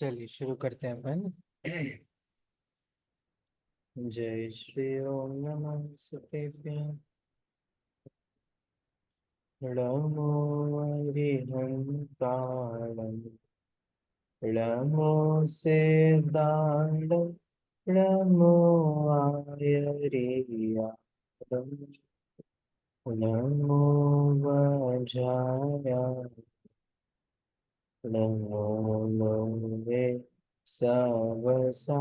चलिए शुरू करते हैं अपन। जय श्री ओम नमस्ते नमो हरिहंताणं नमो सिद्धांत नमो आयरियादं नमो वज्राय नमो लोके सवसाय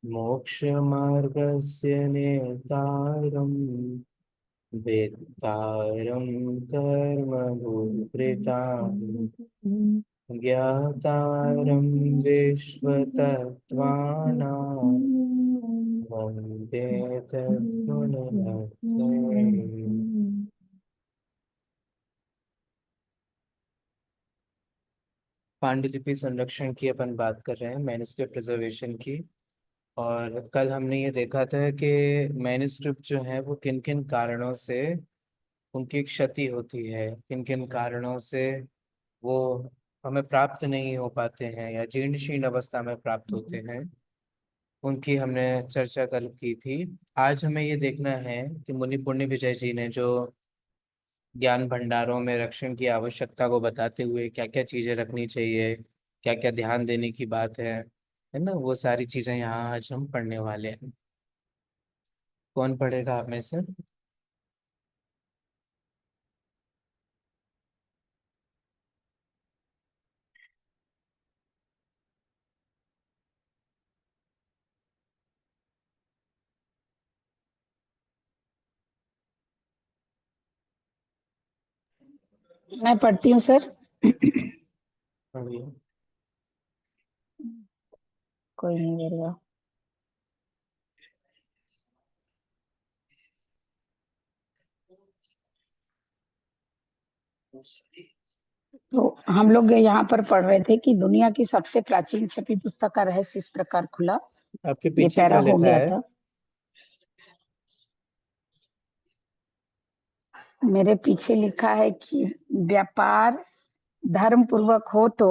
मोक्षमार्गस्य नेतारम् वेत्तारं कर्मभूभृताम् ज्ञातारं विश्वतत्त्वानां वन्दे तद्गुणवत्तये। पांडुलिपि संरक्षण की अपन बात कर रहे हैं, मैन्युस्क्रिप्ट प्रिजर्वेशन की। और कल हमने ये देखा था कि मैन्युस्क्रिप्ट जो है वो किन किन कारणों से उनकी क्षति होती है, किन किन कारणों से वो हमें प्राप्त नहीं हो पाते हैं या जीर्ण शीर्ण अवस्था में प्राप्त होते हैं, उनकी हमने चर्चा कल की थी। आज हमें ये देखना है कि मुनि पुण्य विजय जी ने जो ज्ञान भंडारों में रक्षण की आवश्यकता को बताते हुए क्या क्या चीजें रखनी चाहिए, क्या क्या ध्यान देने की बात है ना, वो सारी चीजें यहाँ आज हम पढ़ने वाले हैं। कौन पढ़ेगा आप में से? मैं पढ़ती हूँ सर। पढ़िए। कोई नहीं बोलेगा। तो हम लोग यहाँ पर पढ़ रहे थे कि दुनिया की सबसे प्राचीन छपी पुस्तक का रहस्य इस प्रकार खुला। आपके ये पीछे पैरा क्या हो लिखा गया है? था। मेरे पीछे लिखा है कि व्यापार धर्म पूर्वक हो तो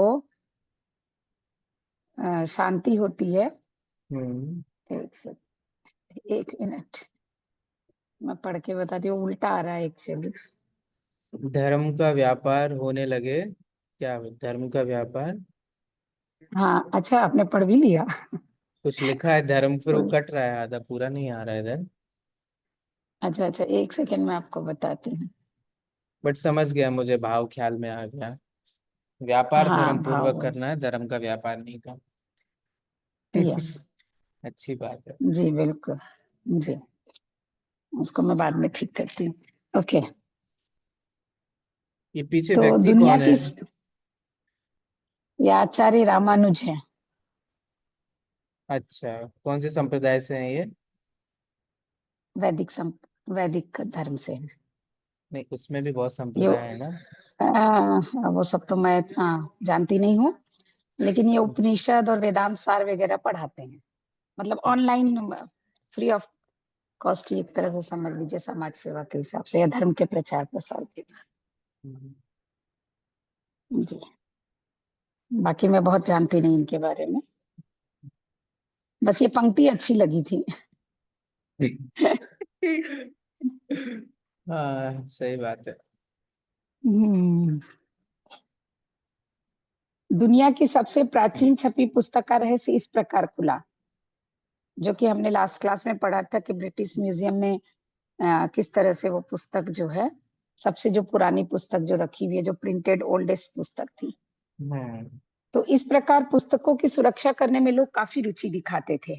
शांति होती है। हम्म। एक एक मिनट, मैं पढ़ के बताती हूँ। उल्टा आ रहा है एक्चुअली। धर्म का व्यापार होने लगे। क्या धर्म का व्यापार? हाँ अच्छा, आपने पढ़ भी लिया। कुछ लिखा है धर्म, फिर वो कोई कट रहा है, आधा पूरा नहीं आ रहा है इधर। अच्छा अच्छा, एक सेकंड में आपको बताती हूँ। बट समझ गया, मुझे भाव ख्याल में आ गया। व्यापार हाँ धर्म पूर्वक भाव। करना है, धर्म का व्यापार नहीं का। यस। अच्छी बात है। जी बिल्कुल। जी, उसको मैं बाद में ठीक करती हूँ। ओके। ये पीछे तो व्यक्ति दुनिया कौन है? की ये आचार्य रामानुज है। अच्छा, कौन से संप्रदाय से हैं ये? वैदिक धर्म से है। नहीं, उसमें भी बहुत ये संप्रदाय है ना। वो सब तो मैं जानती नहीं हूँ, लेकिन ये अच्छा। उपनिषद और वेदांत सार वगैरह पढ़ाते हैं। मतलब ऑनलाइन, फ्री ऑफ कॉस्ट, एक तरह से समझ लीजिए, समाज सेवा के हिसाब से या धर्म के प्रचार प्रसार के। हम्म। जी, बाकी मैं बहुत जानती नहीं इनके बारे में। बस ये पंक्ति अच्छी लगी थी। हाँ, सही बात है। हम्म। दुनिया की सबसे प्राचीन छपी पुस्तक का रहस्य इस प्रकार खुला, जो कि हमने लास्ट क्लास में पढ़ा था कि ब्रिटिश म्यूजियम में किस तरह से वो पुस्तक जो है, सबसे जो पुरानी पुस्तक जो रखी हुई है, जो प्रिंटेड ओल्डेस्ट पुस्तक थी। हम्म। तो इस प्रकार पुस्तकों की सुरक्षा करने में लोग काफी रुचि दिखाते थे।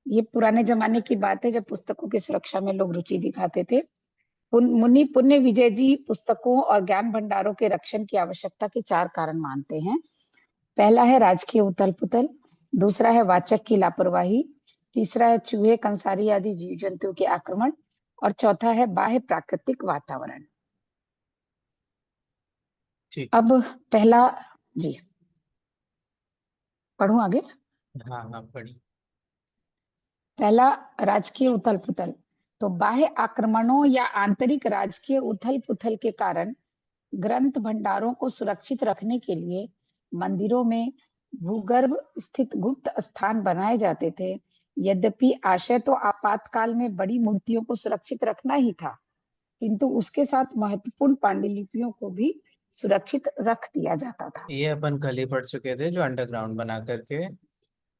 ये पुराने जमाने की बात है जब पुस्तकों की सुरक्षा में लोग रुचि दिखाते थे। मुनि पुण्य विजय जी पुस्तकों और ज्ञान भंडारों के रक्षण की आवश्यकता के चार कारण मानते हैं। पहला है राजकीय उथल पुथल, दूसरा है वाचक की लापरवाही, तीसरा है चूहे कंसारी आदि जीव जंतुओं के आक्रमण, और चौथा है बाह्य प्राकृतिक वातावरण। ठीक। अब पहला, जी पढ़ूं आगे। हाँ हाँ, बड़ी। पहला, राजकीय उथल पुथल। तो बाह्य आक्रमणों या आंतरिक राजकीय उथल पुथल के कारण ग्रंथ भंडारों को सुरक्षित रखने के लिए मंदिरों में भूगर्भ स्थित गुप्त स्थान बनाए जाते थे। यद्यपि आशय तो आपातकाल में बड़ी मूर्तियों को सुरक्षित रखना ही था, किंतु उसके साथ महत्वपूर्ण पांडुलिपियों को भी सुरक्षित रख दिया जाता था। ये अपन कल ही पढ़ चुके थे, जो अंडरग्राउंड बना करके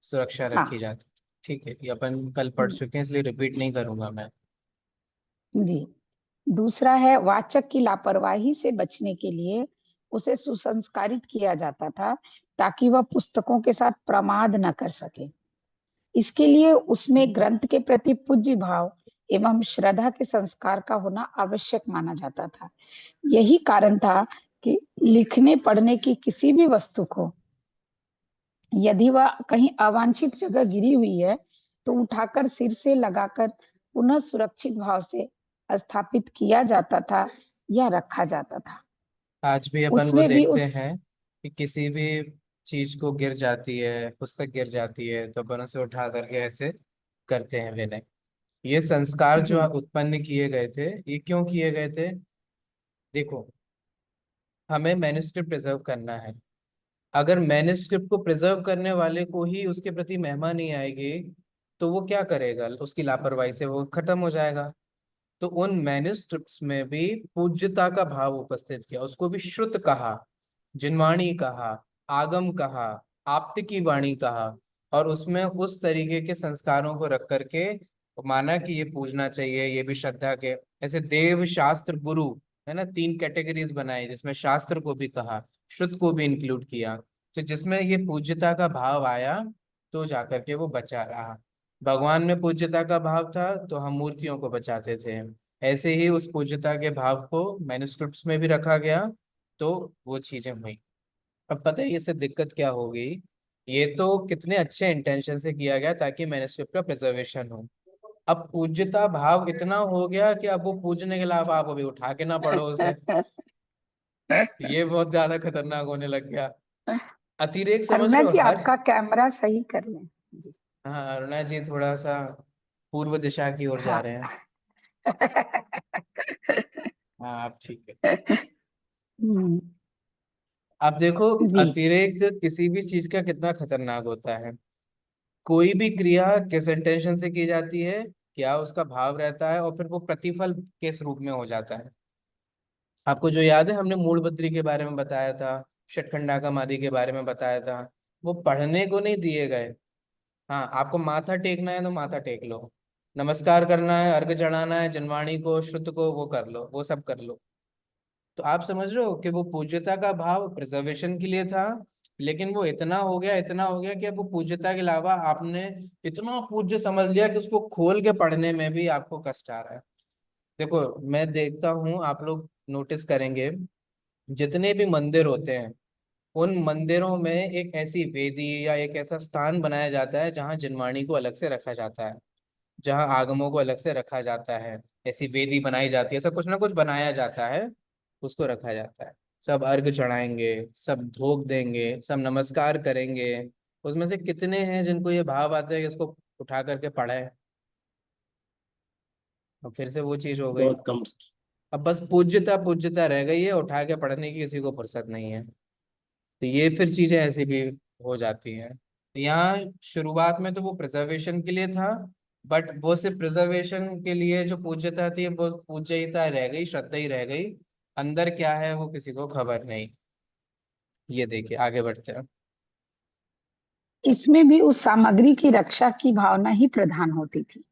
सुरक्षा रखी हाँ जाती। ठीक है, ये अपन कल पढ़ चुके हैं, इसलिए रिपीट नहीं करूंगा मैं। जी। दूसरा है, वाचक की लापरवाही से बचने के लिए उसे सुसंस्कारित किया जाता था, ताकि वह पुस्तकों के साथ प्रमाद न कर सके। इसके लिए उसमें ग्रंथ के प्रति पूज्य भाव एवं श्रद्धा के संस्कार का होना आवश्यक माना जाता था। यही कारण था कि लिखने पढ़ने की किसी भी वस्तु को यदि वह कहीं अवांछित जगह गिरी हुई है तो उठाकर सिर से लगाकर पुनः सुरक्षित भाव से स्थापित किया जाता था या रखा जाता था। आज भी अपन वो उसमें भी देखते उस हैं कि किसी भी चीज को गिर जाती है, पुस्तक गिर जाती है, तो अपन उसे उठा करके ऐसे करते हैं विनय। ये संस्कार जो जी उत्पन्न किए गए थे, ये क्यों किए गए थे? देखो, हमें मैन्युस्क्रिप्ट प्रिजर्व करना है। अगर मैन्युस्क्रिप्ट को प्रिजर्व करने वाले को ही उसके प्रति महिमा नहीं आएगी, तो वो क्या करेगा? उसकी लापरवाही से वो खत्म हो जाएगा। तो उन मैन्युस्क्रिप्ट्स में भी पूज्यता का भाव उपस्थित किया, उसको भी श्रुत कहा, जिनवाणी कहा, आगम कहा, आप्तिकी वाणी कहा, और उसमें उस तरीके के संस्कारों को रख करके माना कि ये पूजना चाहिए, ये भी श्रद्धा के। ऐसे देव शास्त्र गुरु, है ना, तीन कैटेगरीज बनाई, जिसमें शास्त्र को भी कहा, श्रुत को भी इंक्लूड किया। तो जिसमें ये पूज्यता का भाव आया, तो जाकर के वो बचा रहा। भगवान में पूज्यता का भाव था तो हम मूर्तियों को बचाते थे। ऐसे ही उस पूज्यता के भाव को मैन्युस्क्रिप्ट्स में भी रखा गया, तो वो चीजें हुई। अब पता है इससे दिक्कत क्या होगी? ये तो कितने अच्छे इंटेंशन से किया गया ताकि मैन्युस्क्रिप्ट का प्रिजर्वेशन हो। अब पूज्यता भाव इतना हो गया कि अब वो पूजने के अलावा आप अभी उठा के ना पढ़ो उसे। ये बहुत ज्यादा खतरनाक होने लग गया। अतिरेक समझ अरुणा रहे हो जी, हर। आपका कैमरा सही कर लें। जी हाँ, अरुणा जी थोड़ा सा पूर्व दिशा की ओर जा हाँ। रहे हैं। हाँ, आप ठीक है। हम्म, अब देखो, जी अतिरेक किसी भी चीज का कितना खतरनाक होता है। कोई भी क्रिया किस इंटेंशन से की जाती है, क्या उसका भाव रहता है, और फिर वो प्रतिफल किस रूप में हो जाता है। आपको जो याद है, हमने मूलबद्री के बारे में बताया था, षटखंडागम आदि के बारे में बताया था। वो पढ़ने को नहीं दिए गए। हाँ, आपको माथा टेकना है तो माथा टेक लो, नमस्कार करना है, अर्घ चढ़ाना है, जनवाणी को, श्रुत को, वो कर लो, वो सब कर लो। तो आप समझ रहे हो कि वो पूज्यता का भाव प्रिजर्वेशन के लिए था, लेकिन वो इतना हो गया, इतना हो गया कि अब वो पूज्यता के अलावा आपने इतना पूज्य समझ लिया कि उसको खोल के पढ़ने में भी आपको कष्ट आ रहा है। देखो, मैं देखता हूँ, आप लोग नोटिस करेंगे, जितने भी मंदिर होते हैं, उन मंदिरों में एक ऐसी वेदी या एक ऐसा स्थान बनाया जाता है जहाँ जिनवाणी को अलग से रखा जाता है, जहाँ आगमों को अलग से रखा जाता है। ऐसी वेदी बनाई जाती है, ऐसा कुछ ना कुछ बनाया जाता है, उसको रखा जाता है। सब अर्घ चढ़ाएंगे, सब धूप देंगे, सब नमस्कार करेंगे। उसमें से कितने हैं जिनको ये भाव आता है कि इसको उठा करके पढ़े? अब फिर से वो चीज हो गई। बहुत कम। अब बस पूज्यता पूज्यता रह गई है, उठा के पढ़ने की किसी को फुर्सत नहीं है। तो ये फिर चीजें ऐसी भी हो जाती हैं। तो यहाँ शुरुआत में तो वो प्रिजर्वेशन के लिए था, बट वो सिर्फ प्रिजर्वेशन के लिए जो पूज्यता थी, वो पूज्यता रह गई, श्रद्धा ही रह गई। अंदर क्या है वो किसी को खबर नहीं। ये देखिए, आगे बढ़ते हैं। इसमें भी उस सामग्री की रक्षा की भावना ही प्रधान होती थी।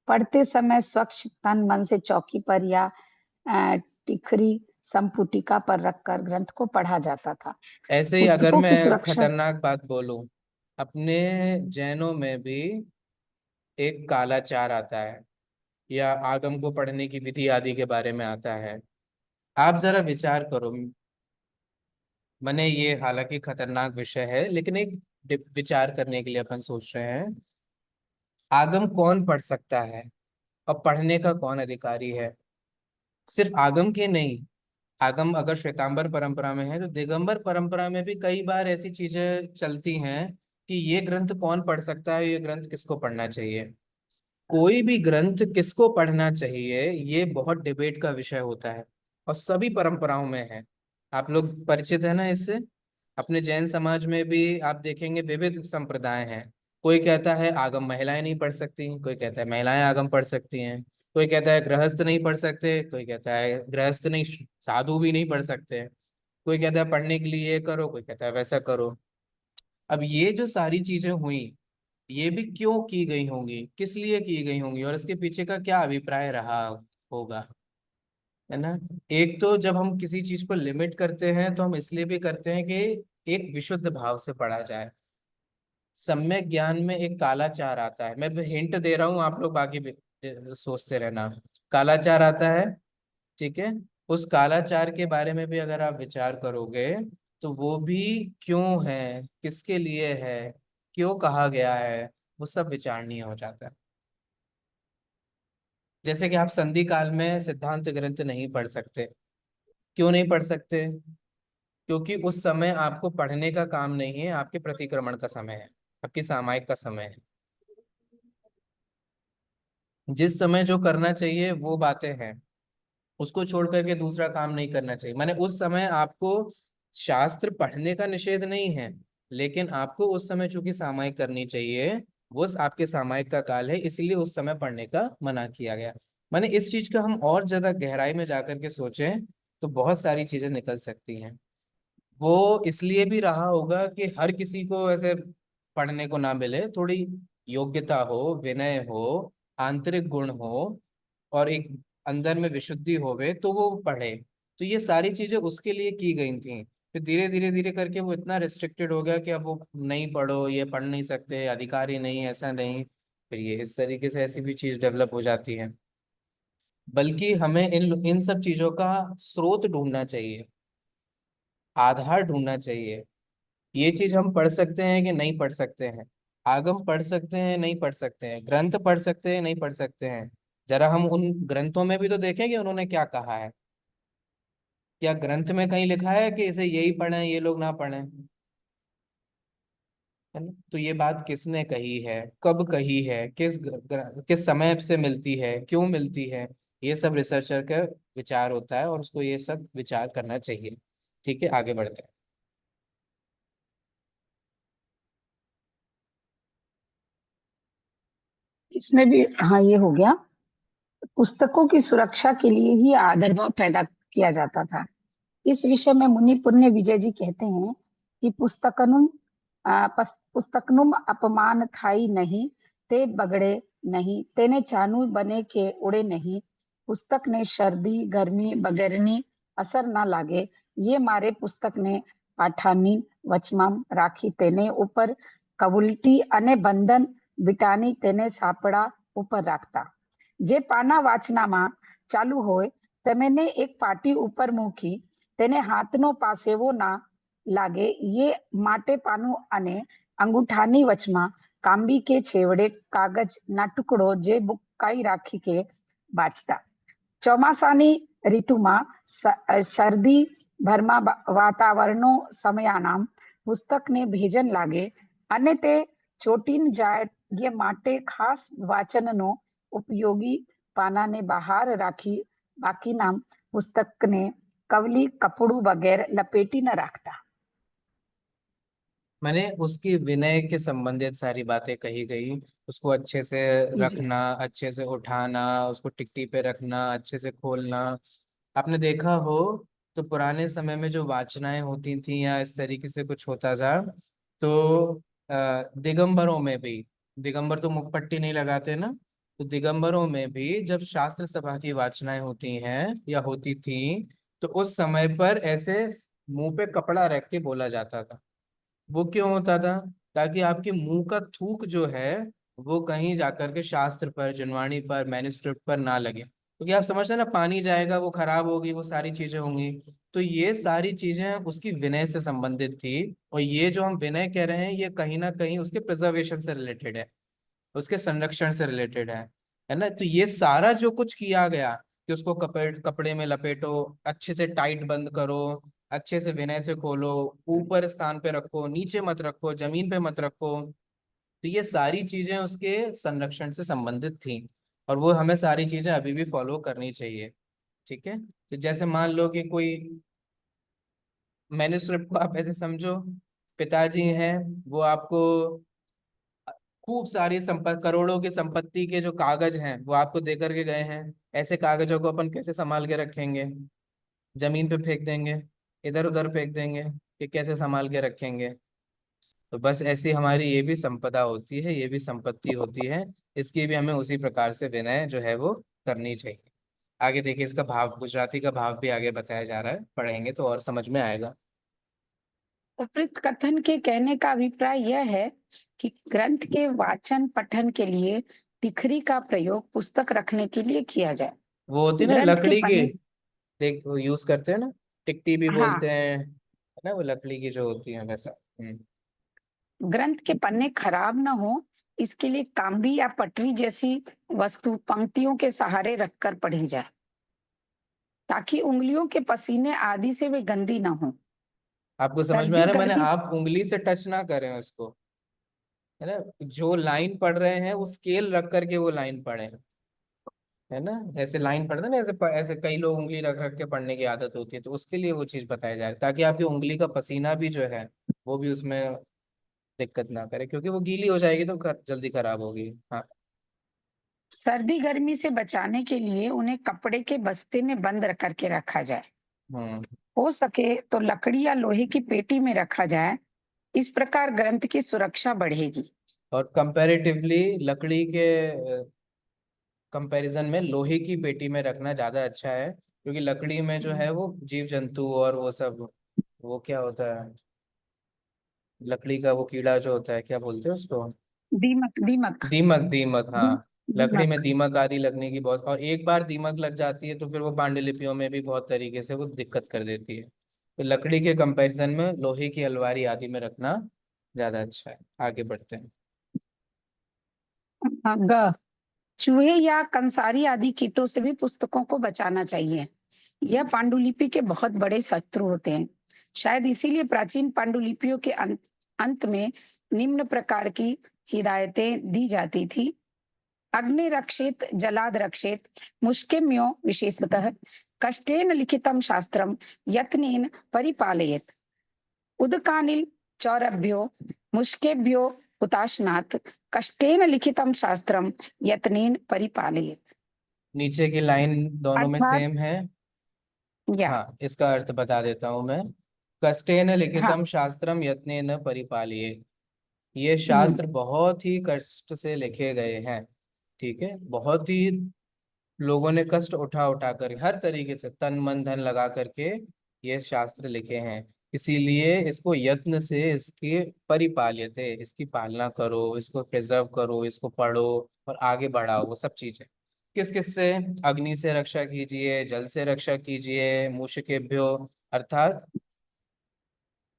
पढ़ते समय स्वच्छ तन मन से चौकी पर या टिखरी संपुटिका पर रखकर ग्रंथ को पढ़ा जाता था। ऐसे ही अगर पुस्तकों की मैं सुरक्षा। खतरनाक बात बोलूं, अपने जैनों में भी एक कालाचार आता है, या आगम को पढ़ने की विधि आदि के बारे में आता है। आप जरा विचार करो। मैंने ये, हालांकि खतरनाक विषय है, लेकिन एक विचार करने के लिए अपन सोच रहे हैं। आगम कौन पढ़ सकता है, और पढ़ने का कौन अधिकारी है? सिर्फ आगम के नहीं, आगम अगर श्वेतांबर परंपरा में है, तो दिगंबर परंपरा में भी कई बार ऐसी चीजें चलती हैं कि ये ग्रंथ कौन पढ़ सकता है, ये ग्रंथ किसको पढ़ना चाहिए। कोई भी ग्रंथ किसको पढ़ना चाहिए, ये बहुत डिबेट का विषय होता है। और सभी परंपराओं में है। आप लोग परिचित है ना इससे। अपने जैन समाज में भी आप देखेंगे विविध संप्रदाय हैं। कोई कहता है आगम महिलाएं नहीं पढ़ सकती, कोई कहता है महिलाएं आगम पढ़ सकती हैं, कोई कहता है गृहस्थ नहीं पढ़ सकते, कोई कहता है गृहस्थ नहीं साधु भी नहीं पढ़ सकते, कोई कहता है पढ़ने के लिए ये करो, कोई कहता है वैसा करो। अब ये जो सारी चीजें हुई, ये भी क्यों की गई होंगी, किस लिए की गई होंगी, और इसके पीछे का क्या अभिप्राय रहा होगा, है ना। एक तो जब हम किसी चीज को लिमिट करते हैं तो हम इसलिए भी करते हैं कि एक विशुद्ध भाव से पढ़ा जाए। सम्यक ज्ञान में एक कालाचार आता है, मैं हिंट दे रहा हूँ, आप लोग बाकी सोचते रहना। कालाचार आता है, ठीक है। उस कालाचार के बारे में भी अगर आप विचार करोगे तो वो भी क्यों है, किसके लिए है, क्यों कहा गया है, वो सब विचारणीय हो जाता है। जैसे कि आप संधि काल में सिद्धांत ग्रंथ नहीं पढ़ सकते। क्यों नहीं पढ़ सकते? क्योंकि उस समय आपको पढ़ने का काम नहीं है, आपके प्रतिक्रमण का समय है, आपकी सामायिक का समय है। जिस समय जो करना चाहिए वो बातें हैं, उसको छोड़ करके दूसरा काम नहीं करना चाहिए। माने उस समय आपको शास्त्र पढ़ने का निषेध नहीं है, लेकिन आपको उस समय चूंकि सामायिक करनी चाहिए, वो आपके सामायिक का काल है, इसलिए उस समय पढ़ने का मना किया गया। माने इस चीज का हम और ज्यादा गहराई में जाकर के सोचें तो बहुत सारी चीजें निकल सकती हैं। वो इसलिए भी रहा होगा कि हर किसी को ऐसे पढ़ने को ना मिले, थोड़ी योग्यता हो, विनय हो, आंतरिक गुण हो, और एक अंदर में विशुद्धि होवे तो वो पढ़े। तो ये सारी चीजें उसके लिए की गई थी। फिर धीरे धीरे धीरे करके वो इतना रिस्ट्रिक्टेड हो गया कि अब वो नहीं पढ़ो, ये पढ़ नहीं सकते, अधिकारी नहीं, ऐसा नहीं। फिर ये इस तरीके से ऐसी भी चीज डेवलप हो जाती है। बल्कि हमें इन सब चीजों का स्रोत ढूंढना चाहिए, आधार ढूंढना चाहिए। ये चीज हम पढ़ सकते हैं कि नहीं पढ़ सकते हैं, आगम पढ़ सकते हैं नहीं पढ़ सकते हैं, ग्रंथ पढ़ सकते हैं नहीं पढ़ सकते हैं। जरा हम उन ग्रंथों में भी तो देखें कि उन्होंने क्या कहा है। क्या ग्रंथ में कहीं लिखा है कि इसे यही पढ़ें ये लोग ना पढ़ें? है ना। तो ये बात किसने कही है, कब कही है, किस समय से मिलती है, क्यों मिलती है, ये सब रिसर्चर का विचार होता है और उसको ये सब विचार करना चाहिए। ठीक है, आगे बढ़ते हैं। इसमें भी हाँ ये हो गया। पुस्तकों की सुरक्षा के लिए ही आदरभाव पैदा किया जाता था। इस विषय में मुनि पुण्य विजय जी कहते हैं कि पुस्तकनुम अपमान थाई नहीं, ते बगड़े नहीं, तेने चानू बने के उड़े नहीं, पुस्तक ने सर्दी गर्मी बगैरनी असर ना लागे, ये मारे पुस्तक ने पाठानी वचमाम राखी तेने ऊपर कबुलटी अने बंधन बिटानी तेने सापड़ा ઉપર રાખતા. જે પાના વાંચનામાં ચાલુ હોય તેમને એક પાટી ઉપર મૂકી તેને હાથનો પાસેવો ના લાગે ये માટે પાનું અને અંગૂઠાની વચમાં કાંબી કે છેવડે કાગજ ના ટુકડો જે બુકાઈ રાખી કે વાંચતા. ચોમાસાની ઋતુમાં શરદી ભરમાં વાતાવરણનો સમયાનામ પુસ્તકને ભેજન લાગે અને તે ચોટીને જાય ये માટે ખાસ વાચનનો ઉપયોગી પાનાને બહાર રાખી બાકીના પુસ્તકને કવલી કપડું વગેરે લપેટી ન રાખતા. मैंने उसकी विनय के संबंधित सारी बातें कही गई। उसको अच्छे से जी रखना, अच्छे से उठाना, उसको टिकटी पे रखना, अच्छे से खोलना। आपने देखा हो तो पुराने समय में जो वाचनाएं होती थी या इस तरीके से कुछ होता था, तो दिगंबरों में भी, दिगंबर तो मुखपट्टी नहीं लगाते ना, तो दिगंबरों में भी जब शास्त्र सभा की वाचनाएं होती हैं या होती थी, तो उस समय पर ऐसे मुंह पे कपड़ा रख के बोला जाता था। वो क्यों होता था? ताकि आपके मुंह का थूक जो है वो कहीं जाकर के शास्त्र पर, जनवाणी पर, मैन्युस्क्रिप्ट पर ना लगे, क्योंकि आप समझते हैं ना, पानी जाएगा, वो खराब होगी, वो सारी चीजें होंगी। तो ये सारी चीजें उसकी विनय से संबंधित थी। और ये जो हम विनय कह रहे हैं ये कहीं ना कहीं उसके प्रिजर्वेशन से रिलेटेड है, उसके संरक्षण से रिलेटेड है ना। तो ये सारा जो कुछ किया गया कि उसको कपड़े में लपेटो, अच्छे से टाइट बंद करो, अच्छे से विनय से खोलो, ऊपर स्थान पे रखो, नीचे मत रखो, जमीन पे मत रखो। तो ये सारी चीजें उसके संरक्षण से संबंधित थी, और वो हमें सारी चीजें अभी भी फॉलो करनी चाहिए। ठीक है, तो जैसे मान लो कि कोई मैन्युस्क्रिप्ट को आप ऐसे समझो, पिताजी हैं, वो आपको खूब सारी संपत्ति, करोड़ों की संपत्ति के जो कागज हैं वो आपको दे करके गए हैं। ऐसे कागजों को अपन कैसे संभाल के रखेंगे? जमीन पे फेंक देंगे, इधर उधर फेंक देंगे, कि कैसे संभाल के रखेंगे? तो बस ऐसी हमारी ये भी संपदा होती है, ये भी संपत्ति होती है। इसकी भी हमें उसी प्रकार से विनय जो है वो करनी चाहिए। आगे देखिए, इसका भाव, गुजराती का भाव भी आगे बताया जा रहा है, पढ़ेंगे तो और समझ में आएगा। उपयुक्त कथन के कहने का अभिप्राय यह है कि ग्रंथ के वाचन पठन के लिए तिखरी का प्रयोग पुस्तक रखने के लिए किया जाए। वो होती है ना ग्रंथ के लकड़ी की, पन्ने, देख वो यूज करते हैं ना, टिकटी भी हाँ, बोलते हैं, है ना, वो लकड़ी की जो होती है वैसा। ग्रंथ के पन्ने खराब न हो, इसके लिए काम्बी या पटरी जैसी वस्तु पंक्तियों के सहारे रखकर पढ़ी जाए, ताकि उंगलियों के पसीने आदि से वे गंदी न हो। आपको समझ में आ सर्दी रहा है? मैंने, गर्मी, आप उंगली से टच ना करें उसको, है ना। जो लाइन पढ़ रहे हैं वो स्केल रख करके वो लाइन पढ़े, है ना। ऐसे लाइन पढ़ते हैं ना, ऐसे ऐसे कई लोग उंगली रख रख के पढ़ने की आदत होती है, तो उसके लिए वो चीज बताई जा रही है, ताकि आपकी उंगली का पसीना भी जो है वो भी उसमें दिक्कत ना करे, क्योंकि वो गीली हो जाएगी तो जल्दी खराब होगी। हाँ। सर्दी गर्मी से बचाने के लिए उन्हें कपड़े के बस्ते में बंद करके रखा जाए। हम्म। हो सके तो लकड़ी या लोहे की पेटी में रखा जाए। इस प्रकार ग्रंथ की सुरक्षा बढ़ेगी। और कंपैरेटिवली लकड़ी के कंपैरिजन में लोहे की पेटी में रखना ज्यादा अच्छा है, क्योंकि लकड़ी में जो है वो जीव जंतु और वो सब, वो क्या होता है, लकड़ी का वो कीड़ा जो होता है, क्या बोलते हैं उसको? दीमक, दीमक, दीमक, दीमक, हाँ। लकड़ी में दीमक। दीमक आदि लगने की बहुत, और एक बार दीमक लग जाती है तो फिर वो पांडुलिपियों में भी बहुत तरीके से वो दिक्कत कर देती है। तो लकड़ी के कंपैरिजन में लोहे की अलमारी आदि में रखना ज्यादा अच्छा है। आगे बढ़ते हैं। ग, चूहे या कंसारी आदि कीटों से भी पुस्तकों को बचाना चाहिए। यह पांडुलिपि के बहुत बड़े शत्रु होते हैं। शायद इसीलिए प्राचीन पांडुलिपियों के अंत में निम्न प्रकार की हिदायतें दी जाती थी। अग्नि रक्षेत जलाद रक्षेत मुष्किम्यो विशेषतः कष्टेन लिखितं शास्त्रम यत्नेन परिपालयेत। उदकानिल चौरभ्यो मुष्केभ्यो हुताशनात् कष्टेन लिखितं शास्त्रम यत्नेन परिपालयेत। नीचे की लाइन दोनों में अर्थात, सेम है। या, हाँ, इसका अर्थ बता देता हूँ मैं। कष्टेन हाँ, लिखितम शास्त्रम यत्नेन परिपालिये। ये हम्म, शास्त्र बहुत ही कष्ट से लिखे गए हैं। ठीक है, बहुत ही लोगों ने कष्ट उठा उठा कर, हर तरीके से तन मन धन लगा करके ये शास्त्र लिखे हैं। इसीलिए इसको यत्न से इसकी परिपाल्यते, इसकी पालना करो, इसको प्रिजर्व करो, इसको पढ़ो और आगे बढ़ाओ, वो सब चीजें। किस किस से? अग्नि से रक्षा कीजिए, जल से रक्षा कीजिए, मूषकेभ्यो अर्थात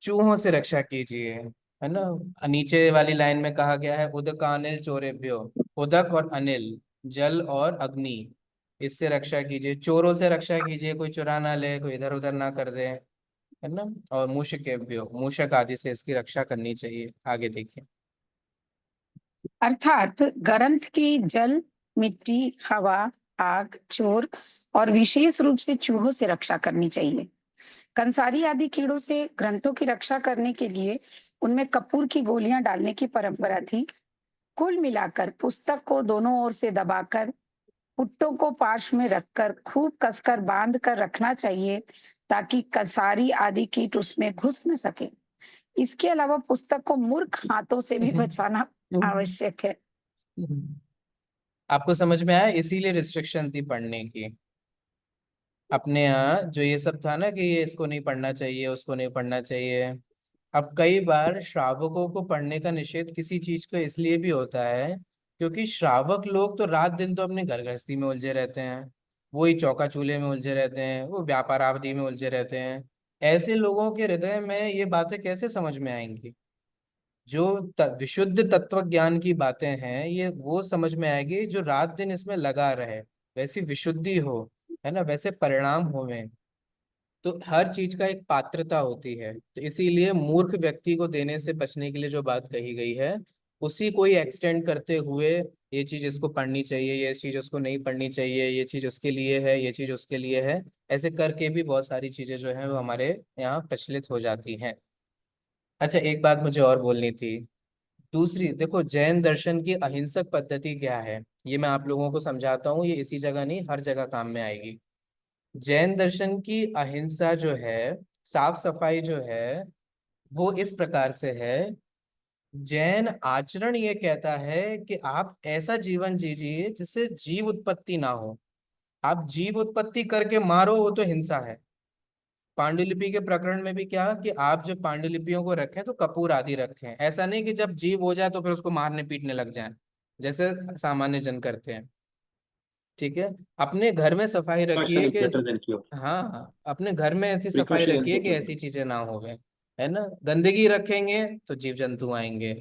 चूहों से रक्षा कीजिए, है ना। नीचे वाली लाइन में कहा गया है उदक अनिल चोरेभ्यो, उदक और अनिल, जल और अग्नि, इससे रक्षा कीजिए। चोरों से रक्षा कीजिए, कोई चुरा ना ले, कोई इधर उधर ना कर दे, है ना। और मूषकेभ्यो, मूषक आदि से इसकी रक्षा करनी चाहिए। आगे देखिए। अर्थात ग्रंथ की जल, मिट्टी, हवा, आग, चोर और विशेष रूप से चूहों से रक्षा करनी चाहिए। कंसारी आदि कीड़ों से ग्रंथों की रक्षा करने के लिए उनमें कपूर की गोलियां डालने की परंपरा थी। कुल मिलाकर पुस्तक को दोनों ओर से दबाकर पुट्टों को पार्श्व में रखकर खूब कसकर बांध कर रखना चाहिए, ताकि कंसारी आदि कीट उसमें घुस न सके। इसके अलावा पुस्तक को मूर्ख हाथों से भी बचाना आवश्यक है। आपको समझ में आया? इसीलिए रिस्ट्रिक्शन थी पढ़ने की। अपने यहाँ जो ये सब था ना कि ये इसको नहीं पढ़ना चाहिए, उसको नहीं पढ़ना चाहिए। अब कई बार श्रावकों को पढ़ने का निषेध किसी चीज को इसलिए भी होता है, क्योंकि श्रावक लोग तो रात दिन तो अपने घर गृहस्थी में उलझे रहते हैं, वही चौका चूल्हे में उलझे रहते हैं, वो व्यापार आदि में उलझे रहते हैं। ऐसे लोगों के हृदय में ये बातें कैसे समझ में आएंगी? जो विशुद्ध तत्व ज्ञान की बातें हैं, ये वो समझ में आएगी जो रात दिन इसमें लगा रहे, वैसी विशुद्धि हो, है ना, वैसे परिणाम होवे। तो हर चीज का एक पात्रता होती है, तो इसीलिए मूर्ख व्यक्ति को देने से बचने के लिए जो बात कही गई है, उसी को ही एक्सटेंड करते हुए ये चीज इसको पढ़नी चाहिए, ये चीज उसको नहीं पढ़नी चाहिए, ये चीज उसके लिए है, ये चीज उसके लिए है, ऐसे करके भी बहुत सारी चीजें जो है वो हमारे यहाँ प्रचलित हो जाती हैं। अच्छा, एक बात मुझे और बोलनी थी। दूसरी देखो, जैन दर्शन की अहिंसक पद्धति क्या है, ये मैं आप लोगों को समझाता हूँ, ये इसी जगह नहीं हर जगह काम में आएगी। जैन दर्शन की अहिंसा जो है, साफ सफाई जो है, वो इस प्रकार से है। जैन आचरण ये कहता है कि आप ऐसा जीवन जीजिए जिससे जीव उत्पत्ति ना हो। आप जीव उत्पत्ति करके मारो, वो तो हिंसा है। पांडुलिपि के प्रकरण में भी क्या कि आप जब पांडुलिपियों को रखें तो कपूर आदि रखें, ऐसा नहीं कि जब जीव हो जाए तो फिर उसको मारने पीटने लग जाएं जैसे सामान्य जन करते हैं। ठीक है, अपने घर में सफाई प्रिकॉशन रखिए इज कि, बेटर देन क्योर। हाँ अपने घर में ऐसी सफाई प्रिकॉशन इज रखिए कि बेटर ऐसी देन। चीजें ना होवे, है ना। गंदगी रखेंगे तो जीव जंतु आएंगे,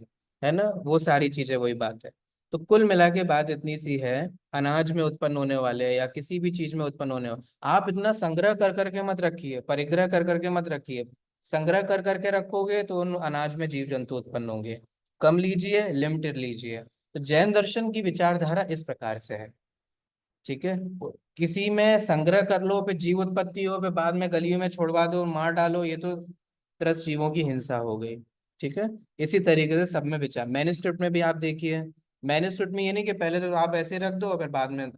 है ना, वो सारी चीजें, वही बात है। तो कुल मिला के बात इतनी सी है, अनाज में उत्पन्न होने वाले या किसी भी चीज में उत्पन्न होने वाले, आप इतना संग्रह कर करके मत रखिए, परिग्रह कर करके मत रखिए। संग्रह कर करके रखोगे तो उन अनाज में जीव जंतु उत्पन्न होंगे। कम लीजिए, लिमिटेड लीजिए। तो जैन दर्शन की विचारधारा इस प्रकार से है। ठीक है, किसी में संग्रह कर लो, फिर जीव उत्पत्ति हो, फिर बाद में गलियों में छोड़वा दो, मार डालो, ये तो त्रस्त जीवों की हिंसा हो गई। ठीक है, इसी तरीके से सब में विचार, मैन्युस्क्रिप्ट में भी आप देखिए। मैन्युस्क्रिप्ट में ये नहीं कि पहले तो आप ऐसे रख दो, फिर बाद में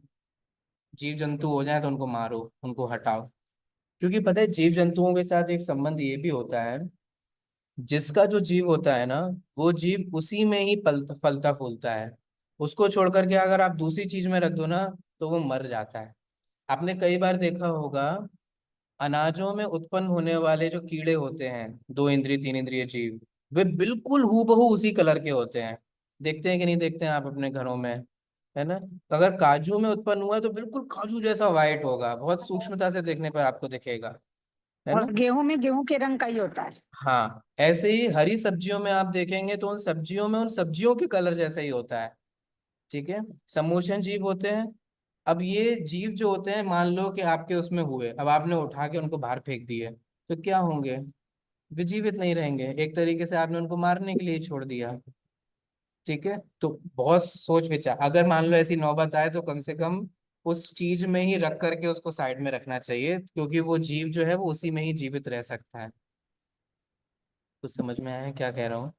जीव जंतु हो जाए तो उनको मारो, उनको हटाओ। क्योंकि पता है जीव जंतुओं के साथ एक संबंध ये भी होता है, जिसका जो जीव होता है ना, वो जीव उसी में ही फलता फूलता है। उसको छोड़ करके अगर आप दूसरी चीज में रख दो ना, तो वो मर जाता है। आपने कई बार देखा होगा, अनाजों में उत्पन्न होने वाले जो कीड़े होते हैं, दो इंद्रिय तीन इंद्रिय जीव, वे बिल्कुल हूबहू उसी कलर के होते हैं। देखते हैं कि नहीं देखते हैं आप अपने घरों में, है ना। तो अगर काजू में उत्पन्न हुआ है तो बिल्कुल काजू जैसा वाइट होगा, बहुत सूक्ष्मता से देखने पर आपको दिखेगा, है ना। और गेहूं में गेहूं के रंग का ही होता है। हाँ, ऐसे ही हरी सब्जियों में आप देखेंगे तो उन सब्जियों में उन सब्जियों के कलर जैसा ही होता है। ठीक है, समोचन जीव होते हैं। अब ये जीव जो होते हैं, मान लो कि आपके उसमें हुए, अब आपने उठा के उनको बाहर फेंक दिए, तो क्या होंगे, वे जीवित नहीं रहेंगे, एक तरीके से आपने उनको मारने के लिए ही छोड़ दिया। ठीक है, तो बहुत सोच विचार, अगर मान लो ऐसी नौबत आए तो कम से कम उस चीज में ही रख करके उसको साइड में रखना चाहिए, क्योंकि वो जीव जो है वो उसी में ही जीवित रह सकता है। कुछ समझ में आया है क्या कह रहा हूँ।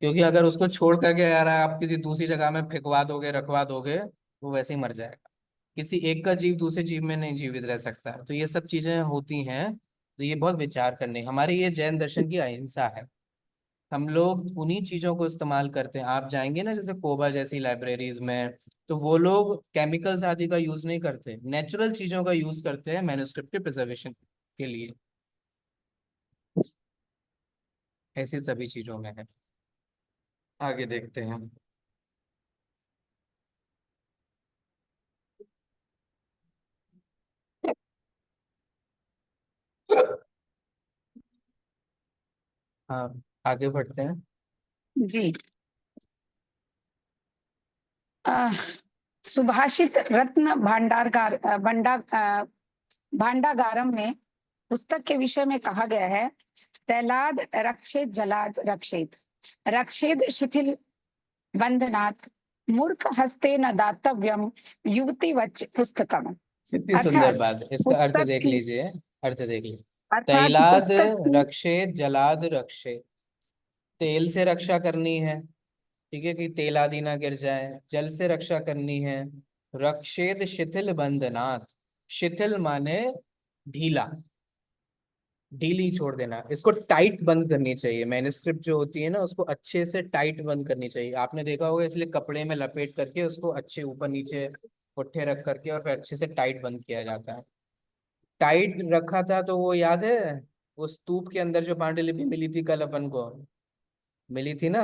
क्योंकि अगर उसको छोड़ करके यार आप किसी दूसरी जगह में फेंकवा दोगे, रखवा दोगे, वो वैसे ही मर जाएगा। किसी एक का जीव दूसरे जीव में नहीं जीवित रह सकता है। तो ये सब चीजें होती हैं, तो ये बहुत विचार करने, हमारी ये जैन दर्शन की अहिंसा है। हम लोग उन्हीं चीजों को इस्तेमाल करते हैं। आप जाएंगे ना जैसे कोबा जैसी लाइब्रेरीज में, तो वो लोग केमिकल्स आदि का यूज नहीं करते, नेचुरल चीजों का यूज करते हैं मैन्युस्क्रिप्ट के प्रिजर्वेशन के लिए। ऐसी सभी चीजों में है। आगे देखते हैं। हाँ, आगे बढ़ते हैं। जी। अ, सुभाषित रत्न भांडारगार भांडागारम में पुस्तक के विषय में कहा गया है, तैलाद रक्षेत जलाद रक्षेत, रक्षेद शिथिल बंधनात्, मूर्ख हस्ते न दातव्यम, युवती वच पुस्तकम। कितनी सुंदर अर्थात बात है, इसका अर्थ पुस्तक देख की लीजिए। अर्थ देख लीजिए। अर्थात तैलाद पुस्तक की रक्षे जलाद रक्षे, तेल से रक्षा करनी है। ठीक है, कि तेल आदि ना गिर जाए। जल से रक्षा करनी है। रक्षेद शिथिल बंधनात्, शिथिल माने ढीला, ढीली छोड़ देना, इसको टाइट बंद करनी चाहिए। मैन्युस्क्रिप्ट जो होती है ना, उसको अच्छे से टाइट बंद करनी चाहिए। आपने देखा होगा, इसलिए कपड़े में लपेट करके उसको अच्छे ऊपर नीचे पुट्ठे रख करके और फिर अच्छे से टाइट बंद किया जाता है। टाइट रखा था तो वो याद है, वो स्तूप के अंदर जो पांडुलिपि मिली थी कल अपन को, मिली थी ना,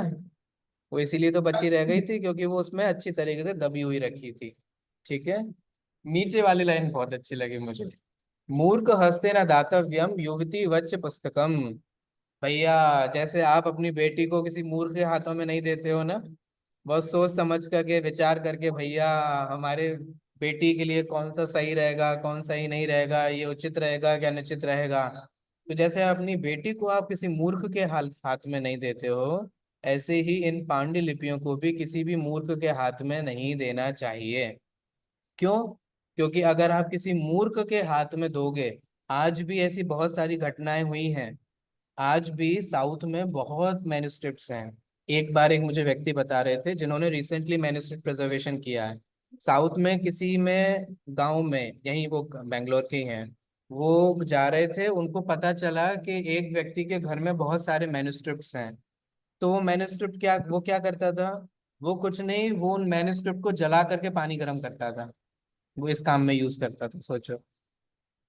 वो इसीलिए तो बची रह गई थी क्योंकि वो उसमें अच्छी तरीके से दबी हुई रखी थी। ठीक है, नीचे वाली लाइन बहुत अच्छी लगी मुझे। मूर्ख हस्ते न दातव्यम युवती वच्च पुस्तकम। भैया, जैसे आप अपनी बेटी को किसी मूर्ख के हाथों में नहीं देते हो ना, बहुत सोच समझ करके विचार करके, भैया हमारे बेटी के लिए कौन सा सही रहेगा, कौन सही नहीं रहेगा, ये उचित रहेगा क्या अनुचित रहेगा, तो जैसे अपनी बेटी को आप किसी मूर्ख के हाथ हाथ में नहीं देते हो, ऐसे ही इन पांडुलिपियों को भी किसी भी मूर्ख के हाथ में नहीं देना चाहिए। क्यों? क्योंकि अगर आप किसी मूर्ख के हाथ में दोगे, आज भी ऐसी बहुत सारी घटनाएं हुई हैं। आज भी साउथ में बहुत मैन्युस्क्रिप्ट्स हैं। एक बार एक मुझे व्यक्ति बता रहे थे जिन्होंने रिसेंटली मैन्युस्क्रिप्ट प्रिजर्वेशन किया है। साउथ में किसी में गांव में, यहीं वो बेंगलोर के ही हैं, वो जा रहे थे, उनको पता चला कि एक व्यक्ति के घर में बहुत सारे मैन्युस्क्रिप्ट्स हैं। तो वो मैन्युस्क्रिप्ट क्या, वो क्या करता था, वो कुछ नहीं, वो उन मैन्युस्क्रिप्ट को जला करके पानी गर्म करता था। वो इस काम में यूज करता था, सोचो।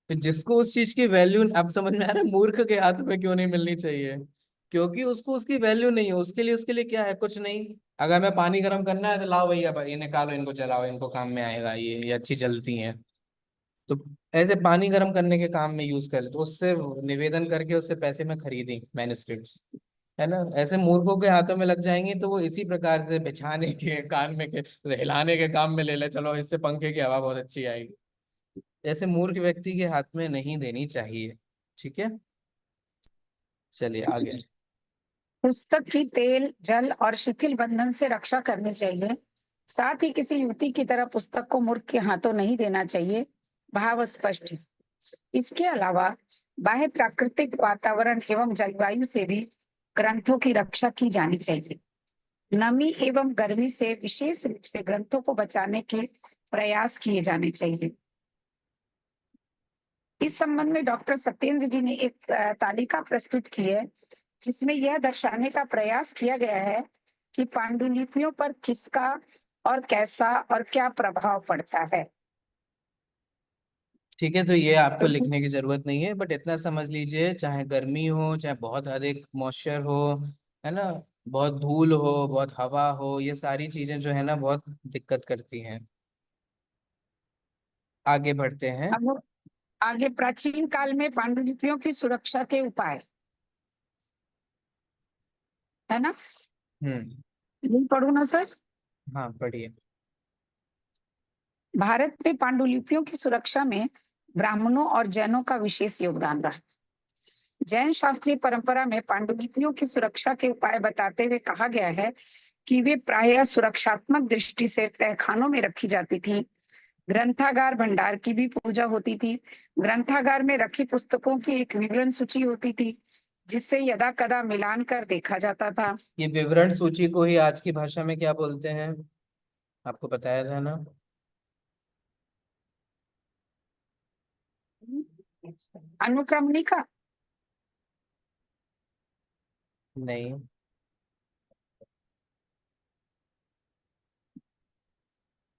तो जिसको उस चीज की वैल्यू, अब समझ में आ रहा है मूर्ख के हाथ में क्यों नहीं मिलनी चाहिए। क्योंकि उसको उसकी वैल्यू नहीं है, उसके लिए क्या है, कुछ नहीं। अगर मैं पानी गर्म करना है तो लाओ भैया भाई, ये निकालो, इनको जलाओ, इनको काम में आएगा, ये अच्छी जलती हैं। तो ऐसे पानी गर्म करने के काम में यूज कर ले, तो उससे निवेदन करके उससे पैसे में खरीदी मैन्युस्क्रिप्ट्स, है ना। ऐसे मूर्खों के हाथों में लग जाएंगी तो वो इसी प्रकार से बिछाने के, कान में के, हिलाने के काम में ले ले, चलो इससे पंखे की हवा बहुत अच्छी आएगी। ऐसे मूर्ख व्यक्ति के हाथ में नहीं देनी चाहिए। ठीक है, चलिए आगे। पुस्तक की तेल, जल और शिथिल बंधन से रक्षा करनी चाहिए। साथ ही किसी युवती की तरह पुस्तक को मूर्ख के हाथों नहीं देना चाहिए। भाव स्पष्ट है। इसके अलावा बाह्य प्राकृतिक वातावरण एवं जलवायु से भी ग्रंथों की रक्षा की जानी चाहिए। नमी एवं गर्मी से विशेष रूप से ग्रंथों को बचाने के प्रयास किए जाने चाहिए। इस संबंध में डॉक्टर सत्येंद्र जी ने एक तालिका प्रस्तुत की है, जिसमें यह दर्शाने का प्रयास किया गया है कि पांडुलिपियों पर किसका और कैसा और क्या प्रभाव पड़ता है। ठीक है, तो ये आपको तो लिखने की जरूरत नहीं है, बट इतना समझ लीजिए, चाहे गर्मी हो, चाहे बहुत अधिक मॉइस्चर हो, है ना, बहुत धूल हो, बहुत हवा हो, ये सारी चीजें जो है ना बहुत दिक्कत करती हैं। आगे बढ़ते हैं। अब आगे प्राचीन काल में पांडुलिपियों की सुरक्षा के उपाय, है ना। हम्म। नहीं पढ़ू ना सर। हाँ, पढ़िए। भारत में पांडुलिपियों की सुरक्षा में ब्राह्मणों और जैनों का विशेष योगदान रहा। जैन शास्त्रीय परंपरा में पांडुलिपियों की सुरक्षा के उपाय बताते हुए कहा गया है कि वे प्रायः सुरक्षात्मक दृष्टि से तहखानों में रखी जाती थी। ग्रंथागार भंडार की भी पूजा होती थी। ग्रंथागार में रखी पुस्तकों की एक विवरण सूची होती थी, जिससे यदा कदा मिलान कर देखा जाता था। ये विवरण सूची को ही आज की भाषा में क्या बोलते हैं, आपको बताया था ना? अनुक्रमणिका। नहीं।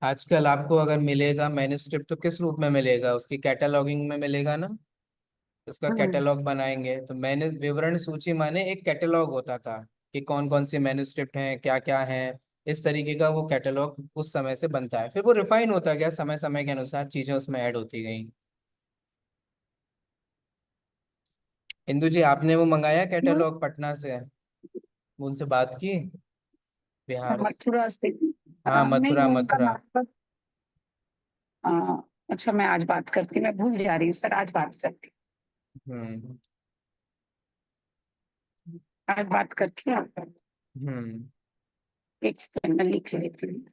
आजकल आपको अगर मिलेगा मैन्युस्क्रिप्ट तो किस रूप में मिलेगा, उसकी कैटलॉगिंग में मिलेगा ना। उसका हम्म। कैटलॉग बनाएंगे तो मैंने विवरण सूची माने एक कैटलॉग होता था कि कौन कौन सी मैन्युस्क्रिप्ट हैं, क्या क्या हैं। इस तरीके का वो कैटलॉग उस समय से बनता है, फिर वो रिफाइन होता गया, समय समय के अनुसार चीजें उसमें ऐड होती गई। इंदु जी, आपने वो मंगाया कैटलॉग पटना से, उनसे बात की, बिहार से? मथुरा से। हाँ, नहीं, मथुरा वो उनका मथुरा। नाम। आ, अच्छा, मैं आज बात करती हूँ, मैं भूल जा रही हूँ सर, आज बात करती हम्म। हूँ। आज बात करके आपका हम्म। एक सेकंड में लिख लेती हूँ।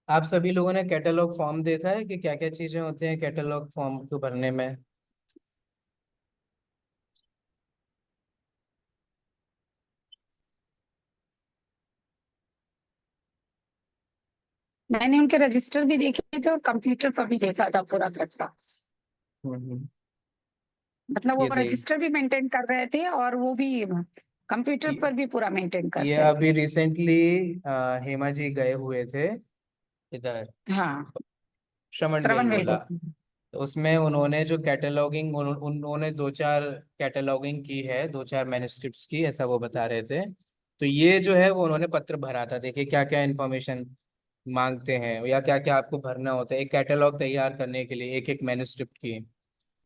आप सभी लोगों ने कैटलॉग फॉर्म देखा है कि क्या क्या चीजें होती हैं कैटलॉग फॉर्म को भरने में? मैंने उनके रजिस्टर भी देखे थे और कंप्यूटर पर भी देखा था पूरा कटवा। हम्म। मतलब वो ये देख, रजिस्टर भी मेंटेन कर रहे थे और वो भी कंप्यूटर ये पर भी पूरा मेंटेन कर ये रहे थे। अभी रिसेंटली हेमा जी गए हुए थे इधर, हाँ। श्रवण श्रवण बेलगोला। बेलगोला। तो उसमें उन्होंने जो कैटलॉगिंग, उन्होंने दो चार कैटलॉगिंग की है, दो चार मैन्युस्क्रिप्ट्स की, ऐसा वो बता रहे थे। तो ये जो है वो उन्होंने पत्र भरा था, देखिए क्या क्या इन्फॉर्मेशन मांगते हैं या क्या क्या आपको भरना होता है एक कैटलॉग तैयार करने के लिए, एक एक मैन्युस्क्रिप्ट की।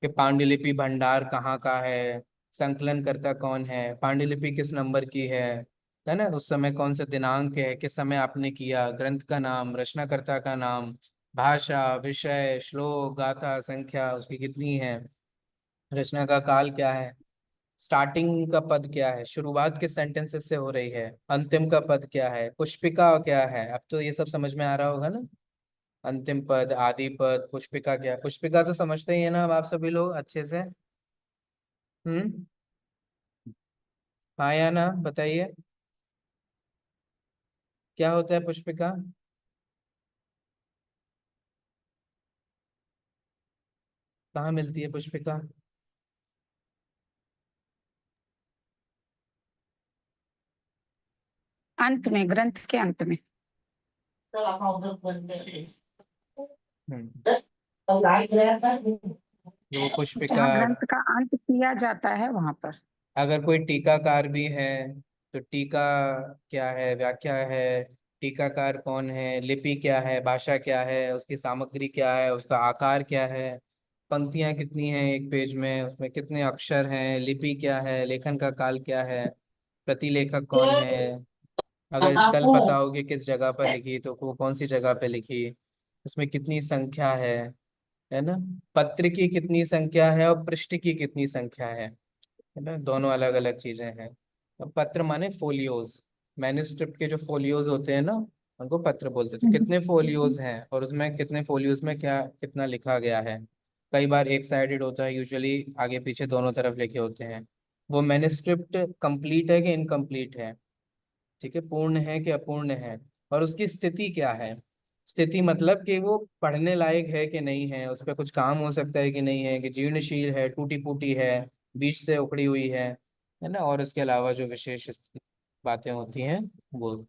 कि पांडुलिपि भंडार कहाँ का है, संकलन करता कौन है, पांडुलिपि किस नंबर की है ना, उस समय कौन सा दिनांक है, किस समय आपने किया, ग्रंथ का नाम, रचनाकर्ता का नाम, भाषा, विषय, श्लोक, गाथा, संख्या उसकी कितनी है, रचना का काल क्या है, स्टार्टिंग का पद क्या है, शुरुआत किस सेंटेंसेस से हो रही है, अंतिम का पद क्या है, पुष्पिका क्या है। अब तो ये सब समझ में आ रहा होगा ना। अंतिम पद, आदि पद, पुष्पिका क्या है। पुष्पिका तो समझते ही है ना अब आप सभी लोग अच्छे से। हम्म। हाँ या ना बताइए, क्या होता है पुष्पिका। कहाँ मिलती है पुष्पिका। अंत में, ग्रंथ के अंत में। हम्म। वो पुष्पिका, जहाँ ग्रंथ का अंत किया जाता है वहां पर। अगर कोई टीकाकार भी है तो टीका क्या है, व्याख्या है, टीकाकार कौन है, लिपि क्या है, भाषा क्या है, उसकी सामग्री क्या है, उसका आकार क्या है, पंक्तियां कितनी हैं एक पेज में, उसमें कितने अक्षर हैं, लिपि क्या है, लेखन का काल क्या है, प्रतिलेखक कौन है, अगर स्थल पता हो कि किस जगह पर लिखी तो वो कौन सी जगह पे लिखी, उसमें कितनी संख्या है ना, पत्र की कितनी संख्या है और पृष्ठ की कितनी संख्या है ना, दोनों अलग अलग चीजें हैं। तो पत्र माने फोलियोज, मैन्युस्क्रिप्ट के जो फोलियोज होते हैं ना उनको पत्र बोलते हैं। तो कितने फोलियोज हैं और उसमें कितने फोलियोज में क्या कितना लिखा गया है। कई बार एक साइडेड होता है, यूजुअली आगे पीछे दोनों तरफ लिखे होते हैं। वो मैन्युस्क्रिप्ट कंप्लीट है कि इनकम्प्लीट है, ठीक है, पूर्ण है कि अपूर्ण है, और उसकी स्थिति क्या है। स्थिति मतलब कि वो पढ़ने लायक है कि नहीं है, उस पर कुछ काम हो सकता है कि नहीं है, कि जीर्णशील है, टूटी फूटी है, बीच से उखड़ी हुई है ना, और इसके अलावा जो विशेष बातें होती हैं वो,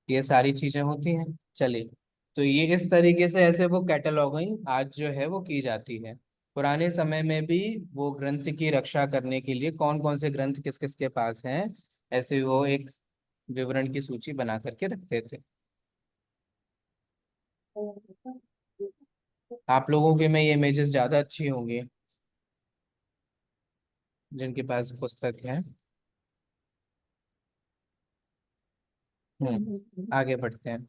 ये सारी चीजें होती हैं। चलिए, तो ये इस तरीके से ऐसे वो कैटलॉगिंग आज जो है वो की जाती है। पुराने समय में भी वो ग्रंथ की रक्षा करने के लिए कौन कौन से ग्रंथ किस किस के पास हैं, ऐसे वो एक विवरण की सूची बना करके रखते थे। आप लोगों के में ये इमेजेस ज्यादा अच्छी होंगी जिनके पास पुस्तक है। आगे बढ़ते हैं।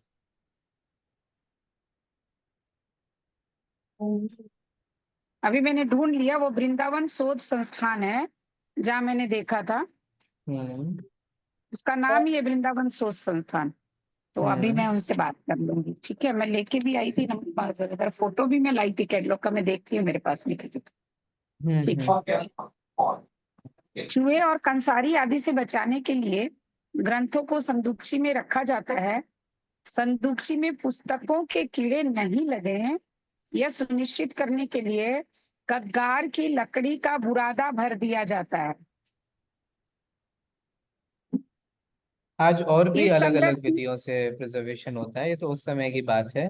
अभी मैंने ढूंढ लिया, वो वृंदावन शोध संस्थान है जहाँ मैंने देखा था। हम्म। उसका नाम ही है वृंदावन शोध संस्थान। तो अभी मैं हम्म। उनसे बात कर लूंगी, ठीक है। मैं लेके भी आई थी नंबर, फोटो भी मैं लाई थी कैटलॉग का, मैं देखती हूँ मेरे पास में ठीक हम्म। है। चूहे और कंसारी आदि से बचाने के लिए ग्रंथों को संदूकशी में रखा जाता है। संदूकशी में पुस्तकों के कीड़े नहीं लगे हैं, यह सुनिश्चित करने के लिए कग्गार की लकड़ी का बुरादा भर दिया जाता है। आज और भी इस अलग संग्रह अलग की, विधियों से प्रिजर्वेशन होता है, ये तो उस समय की बात है।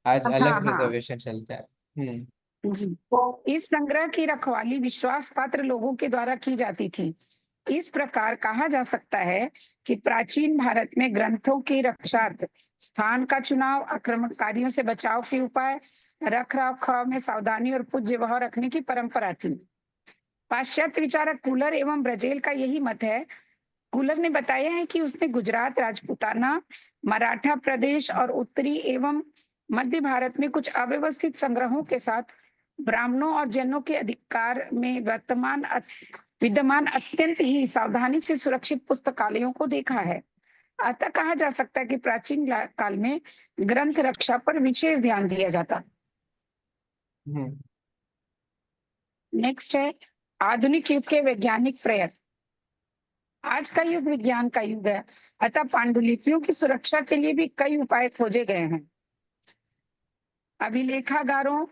आज हाँ अलग हाँ प्रिजर्वेशन चलता है। हम्म। जी, इस संग्रह की रखवाली विश्वास पात्र लोगों के द्वारा की जाती थी। इस प्रकार कहा जा सकता है कि प्राचीन भारत में ग्रंथों की रक्षार्थ स्थान का चुनाव, आक्रमणकारियों से बचाव के उपाय, रख रखाव में सावधानी और पूज्य भाव रखने की परंपरा थी। पाश्चात्य विचारक कूलर एवं ब्रजेल का यही मत है। कूलर ने बताया है कि उसने गुजरात, राजपूताना, मराठा प्रदेश और उत्तरी एवं मध्य भारत में कुछ अव्यवस्थित संग्रहों के साथ ब्राह्मणों और जैनों के अधिकार में विद्यमान अत्यंत ही सावधानी से सुरक्षित पुस्तकालयों को देखा है। अतः कहा जा सकता है कि प्राचीन काल में ग्रंथ रक्षा पर विशेष ध्यान दिया जाता। हम्म। नेक्स्ट है आधुनिक युग के वैज्ञानिक प्रयत्न। आज का युग विज्ञान का युग है, अतः पांडुलिपियों की सुरक्षा के लिए भी कई उपाय खोजे गए हैं। अभिलेखागारों,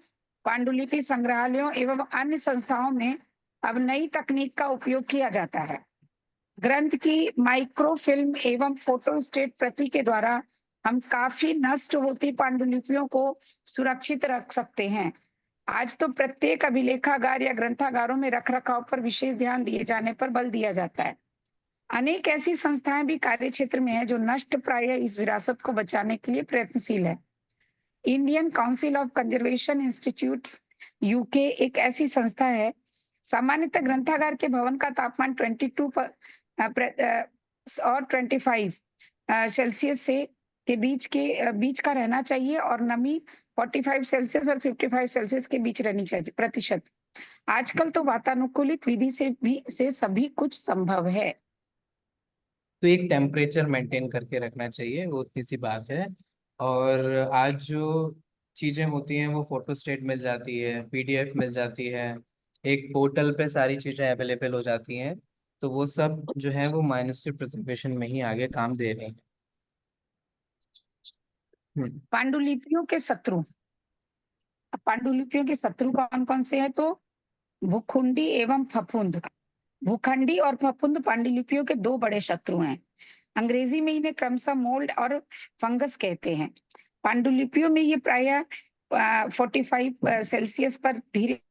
पांडुलिपि संग्रहालयों एवं अन्य संस्थाओं में अब नई तकनीक का उपयोग किया जाता है। ग्रंथ की माइक्रोफिल्म एवं फोटोस्टेट प्रति के द्वारा हम काफी नष्ट होती पांडुलिपियों को सुरक्षित रख सकते हैं। आज तो प्रत्येक अभिलेखागार या ग्रंथागारों में रख रखाव पर विशेष ध्यान दिए जाने पर बल दिया जाता है। अनेक ऐसी संस्थाएं भी कार्य क्षेत्र में है जो नष्ट प्राय इस विरासत को बचाने के लिए प्रयत्नशील है। Indian council of conservation institutes UK एक ऐसी संस्था है। सामान्यतः ग्रंथागार के भवन का तापमान 22 और 25 सेल्सियस से के बीच का रहना चाहिए और नमी 45 सेल्सियस और 55 सेल्सियस के बीच रहनी चाहिए प्रतिशत। आजकल तो वातानुकूलित विधि से सभी कुछ संभव है। तो एक टेम्परेचर मेंटेन करके रखना चाहिए, वो उतनी सी बात है। और आज जो चीजें होती हैं वो फोटोस्टेट मिल जाती है, पीडीएफ मिल जाती है, एक पोर्टल पे सारी चीजें अवेलेबल हो जाती हैं। तो वो सब जो है वो माइनस्क्रिप्ट प्रिजर्वेशन में ही आगे काम दे रही हैं। हम्म। पांडुलिपियों के शत्रु। अब पांडुलिपियों के शत्रु कौन कौन से हैं? तो भूखुंडी एवं फफूंद। भूखंडी और फफूंद पांडुलिपियों के दो बड़े शत्रु हैं। अंग्रेजी में इन्हें क्रमशः मोल्ड और फंगस कहते हैं। पांडुलिपियों में ये प्रायः 45 सेल्सियस पर धीरे